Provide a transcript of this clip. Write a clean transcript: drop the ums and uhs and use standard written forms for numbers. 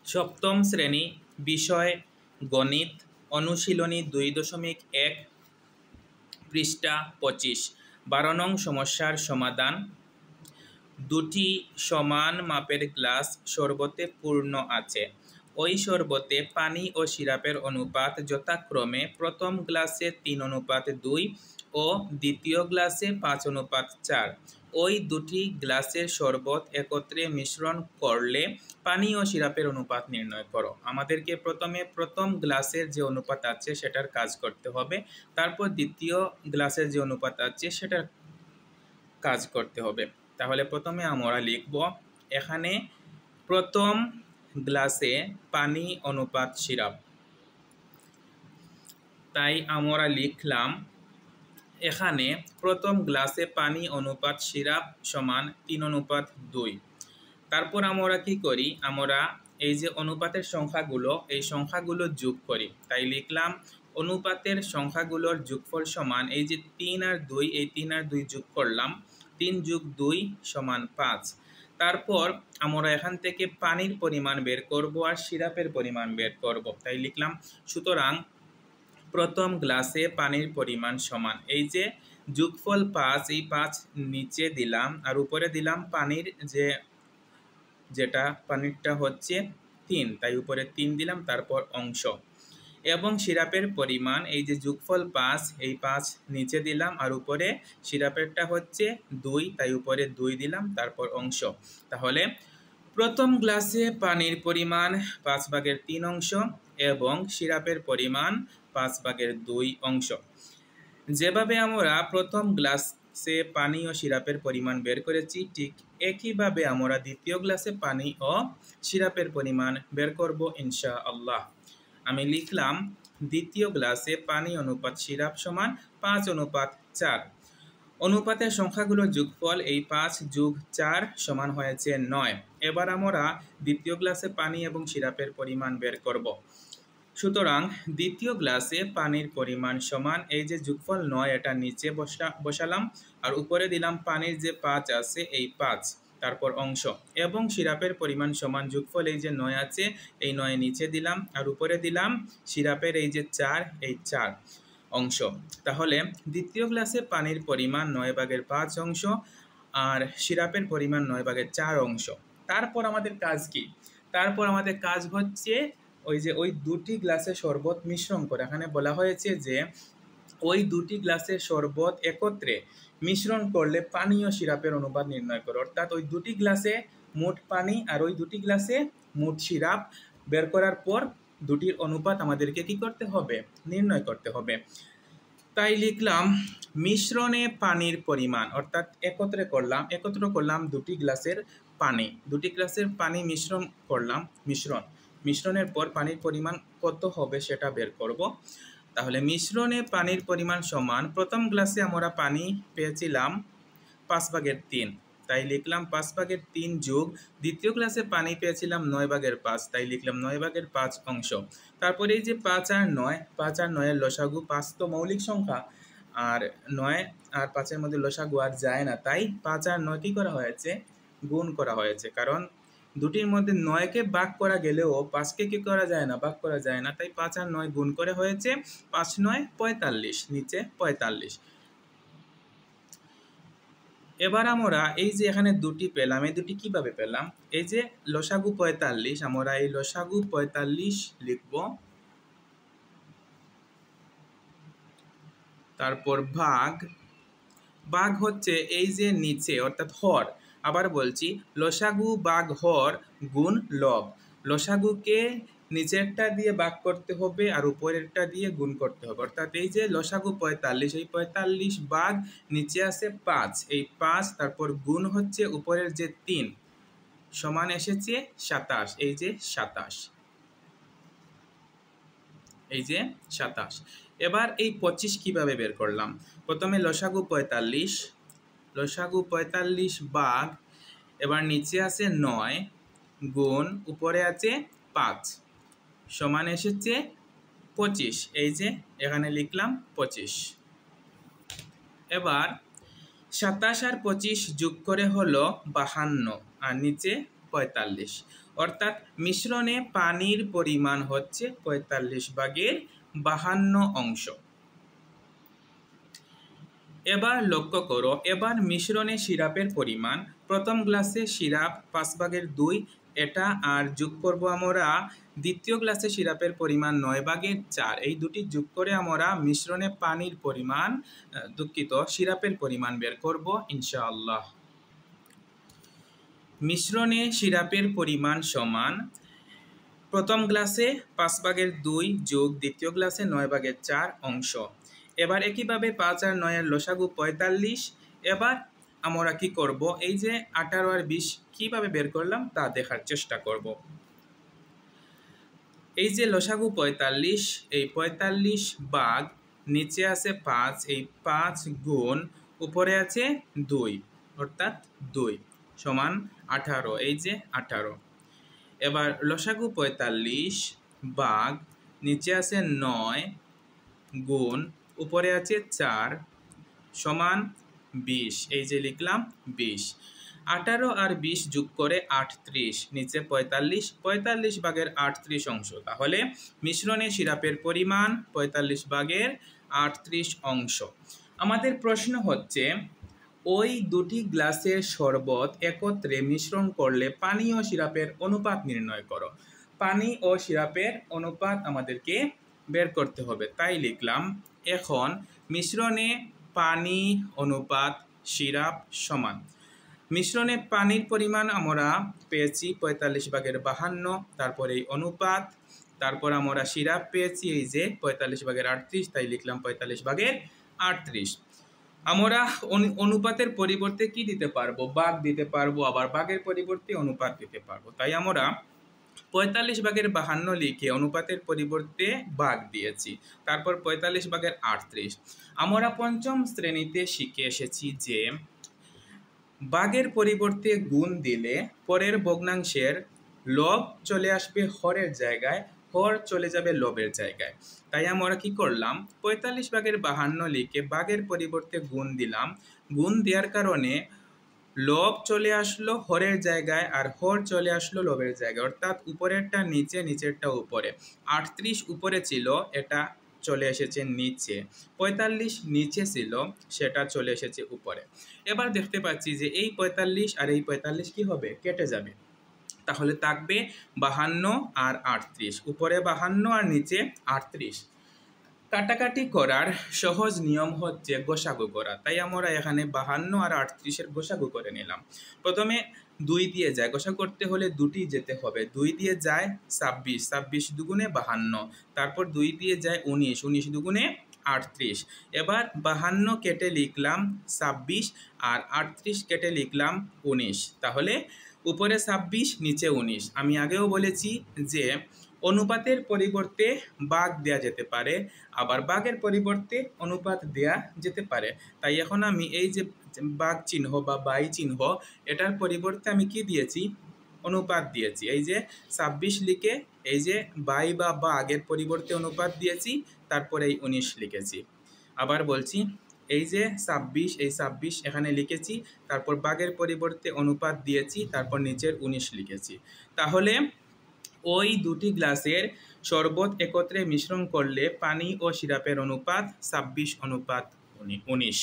সপ্তম শ্রেণী, বিষয় গণিত, অনুশীলনী 2.1, পৃষ্ঠা 25। 12 নং সমস্যার সমাধান। দুটি সমান মাপের গ্লাস শরবতে পূর্ণ আছে। ওই শরবতে পানি ও সিরাপের অনুপাত যথাক্রমে প্রথম গ্লাসে 3:2 ও দ্বিতীয় গ্লাসে 5:4। ওই দুটি গ্লাসের শরবত একত্রে মিশ্রণ করলে পানি ও সিরাপের অনুপাত নির্ণয় করো। আমাদেরকে প্রথমে প্রথম গ্লাসের যে অনুপাত আছে সেটার কাজ করতে হবে, তারপর দ্বিতীয় গ্লাসের যে অনুপাত আছে সেটার কাজ করতে হবে। তাহলে প্রথমে আমরা লিখব এখানে প্রথম গ্লাসে পানি অনুপাত সিরাপ, তাই আমরা লিখলাম এখানে প্রথম গ্লাসে পানি অনুপাত সিরাপ সমান 3:2। তারপর আমরা কি করি, আমরা এই যে অনুপাতের সংখ্যাগুলো, এই সংখ্যাগুলো যোগ করি। তাই লিখলাম অনুপাতের সংখ্যাগুলোর যোগফল সমান এই যে 3 আর 2, এই 3 আর 2 যোগ করলাম, 3 + 2 = 5। তারপর আমরা এখান থেকে পানির পরিমাণ বের করব আর সিরাপের পরিমাণ বের করব। তাই লিখলাম সুতরাং প্রথম গ্লাসে পানির পরিমাণ সমান এই যে যোগফল 5, এই 5 নিচে দিলাম আর উপরে দিলাম পানির যেটা পানিরটা হচ্ছে 3, তাই উপরে 3 দিলাম, তারপর অংশ। এবং সিরাপের পরিমাণ এই যে যোগফল 5, এই 5 নিচে দিলাম আর উপরে সিরাপেরটা হচ্ছে 2, তাই উপরে 2 দিলাম, তারপর অংশ। তাহলে প্রথম গ্লাসে পানির পরিমাণ 5/3 অংশ এবং সিরাপের পরিমাণ 5/2 অংশ। যেভাবে আমরা প্রথম গ্লাসে পানি ও সিরাপের পরিমাণ বের করেছি, ঠিক একইভাবে আমরা দ্বিতীয় গ্লাসে পানি ও সিরাপের পরিমাণ বের করব ইনশাআল্লাহ। আমি লিখলাম দ্বিতীয় গ্লাসে পানি অনুপাত সিরাপ সমান 5:4। অনুপাতের সংখ্যাগুলোর যোগফল এই 5 + 4 সমান হয়েছে 9। এবার আমরা দ্বিতীয় গ্লাসে পানি এবং সিরাপের পরিমাণ বের করব। সুতরাং দ্বিতীয় গ্লাসে পানির পরিমাণ সমান এই যে যোগফল 9, এটা নিচে বসালাম আর উপরে দিলাম পানির যে 5 আছে এই 5, তারপর অংশ। এবং সিরাপের পরিমাণ সমান যোগফল এই যে 9 আছে, এই 9 নিচে দিলাম আর উপরে দিলাম সিরাপের এই যে 4, এই 4 অংশ। তাহলে দ্বিতীয় গ্লাসে পানির পরিমাণ 9/5 অংশ আর সিরাপের পরিমাণ 9/4 অংশ। তারপর আমাদের কাজ কি? তারপর আমাদের কাজ হচ্ছে ওই দুটি গ্লাসে শরবত মিশ্রণ করে। এখানে বলা হয়েছে যে ওই দুটি গ্লাসের শরবত একত্রে মিশ্রণ করলে পানি ও সিরাপের অনুপাত নির্ণয় করো। অর্থাৎ ওই দুটি গ্লাসে মোট পানি আর ওই দুটি গ্লাসে মোট সিরাপ বের করার পর দুটির অনুপাত আমাদেরকে কি করতে হবে? নির্ণয় করতে হবে। তাই লিখলাম মিশ্রণে পানির পরিমাণ, অর্থাৎ একত্র করলাম দুটি গ্লাসের পানি মিশ্রণ করলাম। মিশ্রণের পর পানির পরিমাণ কত হবে সেটা বের করব। তাহলে মিশ্রণে পানির পরিমাণ সমান প্রথম গ্লাসে আমরা পানি পেয়েছিলাম 5/3, তাই লিখলাম 5/3 যোগ দ্বিতীয় গ্লাসে পানি পেয়েছিলাম 9/5, তাই লিখলাম 9/5 অংশ। তারপরে এই যে 5 আর 9 এর লসাগু, 5 তো মৌলিক সংখ্যা আর 9 আর 5 এর মধ্যে লসাগু আর যায় না, তাই 5 আর 9 কি করা হয়েছে? গুণ করা হয়েছে। কারণ দুটির মধ্যে 9কে ভাগ করা গেলেও 5কে কি করা যায় না? ভাগ করা যায় না, তাই 5 আর 9 গুণ করে হয়েছে 5 × 9 = 45, নিচে 45। এবার আমরা এই যে এখানে দুটি পেলাম, এই দুটি কিভাবে পেলাম? এই যে লসাগু 45, আমরা এই লসাগু 45 লিখব, তারপর ভাগ হচ্ছে এই যে নিচে, অর্থাৎ হর। আবার বলছি লসাগু ভাগ হর গুণ লব। লসাগুকে নিচেরটা দিয়ে ভাগ করতে হবে আর উপরেরটা দিয়ে গুণ করতে হবে। অর্থাৎ এই যে লসাগু 45, এই 45 ভাগ নিচে আছে 5, এই 5 তারপর গুণ হচ্ছে উপরের যে 3 সমান এসেছে 27, এই যে 27। এবার এই 25 কিভাবে বের করলাম? প্রথমে লসাগু 45 ভাগ, এবার নিচে আছে 9 গুণ উপরে আছে 5 সমান এসেছে 25, এই যে এখানে লিখলাম 25। এবার 27 আর 25 যোগ করে হলো 52 আর নিচে 45, অর্থাৎ মিশ্রণে পানির পরিমাণ হচ্ছে 45/52। এবার লক্ষ্য করো, এবার মিশ্রণে সিরাপের পরিমাণ, প্রথম গ্লাসে সিরাপ 5/2, এটা আর যোগ করব আমরা দ্বিতীয় গ্লাসে সিরাপের পরিমাণ 9/4। এই দুটি যোগ করে আমরা মিশ্রণে পানির পরিমাণ, সিরাপের পরিমাণ বের করব ইনশাআল্লাহ। মিশ্রণে সিরাপের পরিমাণ সমান প্রথম গ্লাসে 5/2 যোগ দ্বিতীয় গ্লাসে 9/4 অংশ। এবার একইভাবে 5 আর 9 এর লসাগু 45। এবার আমরা কি করব, এই যে 18 আর 20 কিভাবে বের করলাম তা দেখার চেষ্টা করব। এই যে লসাগু 45, এই 45 ভাগ নিচে আছে 5, এই 5 গুণ উপরে আছে 2, অর্থাৎ 2 সমান 18, এই যে 18। এবার লসাগু 45 ভাগ নিচে আছে 9 গুণ উপরে আছে 4 সমান 20, এই যে লিখলাম 20। 18 আর 20 যোগ করে 38, নিচে 45, 45/38 অংশ। তাহলে মিশ্রণে সিরাপের পরিমাণ 45/38 অংশ। আমাদের প্রশ্ন হচ্ছে, ওই দুটি গ্লাসের শরবত একত্রে মিশ্রণ করলে পানি ও সিরাপের অনুপাত নির্ণয় করো। পানি ও সিরাপের অনুপাত আমাদেরকে বের করতে হবে, তাই লিখলাম এখন মিশ্রণে পানি অনুপাত সিরাপ সমান। মিশ্রণে পানির পরিমাণ আমরা পেয়েছি 45/52, তারপর এই অনুপাত, তারপর আমরা সিরাপ পেয়েছি এই যে 45/38, তাই লিখলাম 45/38। আমরা অনুপাতের পরিবর্তে কি দিতে পারবো, ভাগ দিতে পারবো, আবার ভাগের পরিবর্তে অনুপাত দিতে পারবো। তাই আমরা 45/52 লিখে অনুপাতের পরিবর্তে ভাগ দিয়েছি, তারপর 45/38। আমরা পঞ্চম শ্রেণীতে শিখে এসেছি যে ভাগের পরিবর্তে গুণ দিলে পরের ভগ্নাংশের লব চলে আসবে হরের জায়গায়, হর চলে যাবে লবের জায়গায়। তাই আমরা কি করলাম, 45/52 লিখে ভাগের পরিবর্তে গুণ দিলাম। গুণ দেওয়ার কারণে লব চলে আসলো হরের জায়গায় আর হর চলে আসলো লবের জায়গায়, অর্থাৎ উপরেরটা নিচে, নিচেরটা উপরে। 38 উপরে ছিল, এটা চলে এসেছে নিচে। 45 নিচে ছিল, সেটা চলে এসেছে উপরে। এবার দেখতে পাচ্ছি যে এই 45 আর এই 45 কি হবে, কেটে যাবে। তাহলে থাকবে 52 আর 38, উপরে 52 আর নিচে 38। কাটাকাটি করার সহজ নিয়ম হচ্ছে গোসাগু করা, তাই আমরা এখানে 52 আর 38-এর গোসাগু করে নিলাম। প্রথমে 2 দিয়ে যায়, গোসাগু করতে হলে দুটি যেতে হবে। 2 দিয়ে যায় 26, 26 দুগুণে 52, তারপর 2 দিয়ে যায় 19, 19 দুগুণে 38। এবার 52 কেটে লিখলাম 26 আর 38 কেটে লিখলাম 19, তাহলে উপরে 26 নিচে 19। আমি আগেও বলেছি যে অনুপাতের পরিবর্তে ভাগ দেয়া যেতে পারে, আবার ভাগের পরিবর্তে অনুপাত দেয়া যেতে পারে। তাই এখন আমি এই যে ভাগ চিহ্ন বা বাই চিহ্ন, এটার পরিবর্তে আমি কি দিয়েছি, অনুপাত দিয়েছি। এই যে 26 লিখে এই যে বাই বা ভাগের পরিবর্তে অনুপাত দিয়েছি, তারপরে এই 19 লিখেছি। আবার বলছি, এই যে 26, এই 26 এখানে লিখেছি, তারপর ভাগের পরিবর্তে অনুপাত দিয়েছি, তারপর নিচের 19 লিখেছি। তাহলে ওই দুটি গ্লাসের শরবত একত্রে মিশ্রণ করলে পানি ও সিরাপের অনুপাত 26:19।